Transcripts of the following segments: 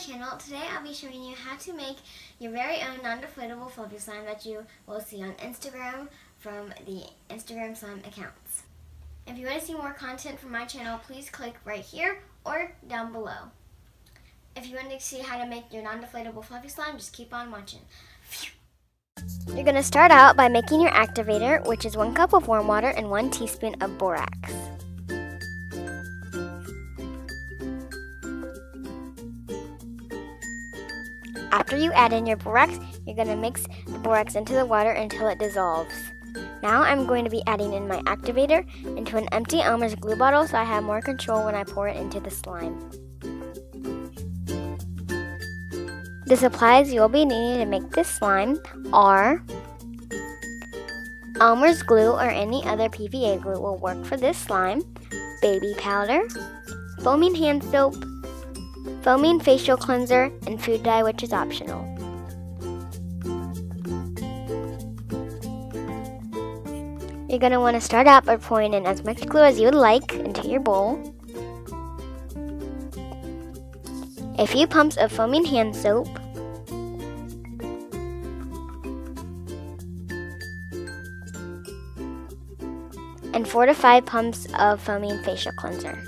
channel. Today I'll be showing you how to make your very own non-deflatable fluffy slime that you will see on Instagram from the Instagram slime accounts. If you want to see more content from my channel, please click right here or down below. If you want to see how to make your non-deflatable fluffy slime, just keep on watching. You're going to start out by making your activator, which is 1 cup of warm water and 1 teaspoon of borax. After you add in your borax, you're going to mix the borax into the water until it dissolves. Now I'm going to be adding in my activator into an empty Elmer's glue bottle so I have more control when I pour it into the slime. The supplies you'll be needing to make this slime are Elmer's glue or any other PVA glue will work for this slime, baby powder, foaming hand soap, foaming facial cleanser, and food dye, which is optional. You're going to want to start out by pouring in as much glue as you would like into your bowl, a few pumps of foaming hand soap, and 4 to 5 pumps of foaming facial cleanser.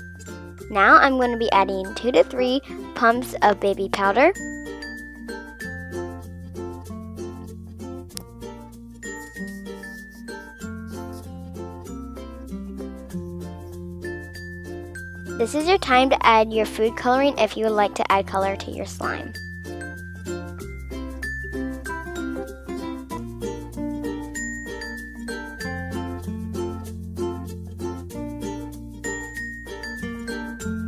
Now I'm going to be adding 2 to 3 pumps of baby powder, This is your time to add your food coloring if you would like to add color to your slime.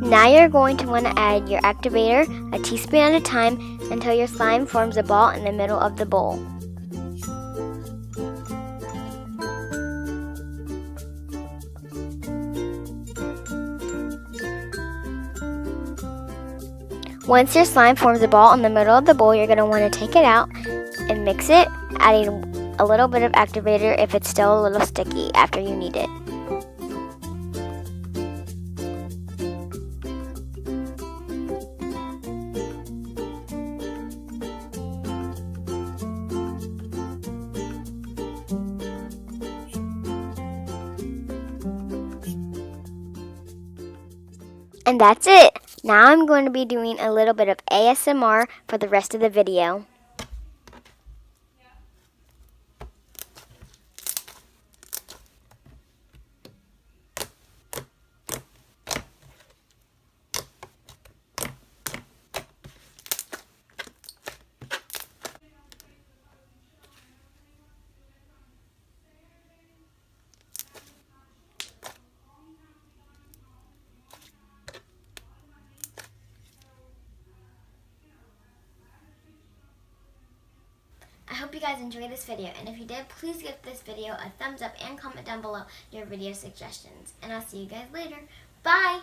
Now you're going to want to add your activator a teaspoon at a time until your slime forms a ball in the middle of the bowl. Once your slime forms a ball in the middle of the bowl, you're going to want to take it out and mix it, adding a little bit of activator if it's still a little sticky after you need it. And that's it! Now I'm going to be doing a little bit of ASMR for the rest of the video. I hope you guys enjoyed this video, and if you did, please give this video a thumbs up and comment down below your video suggestions. And I'll see you guys later. Bye!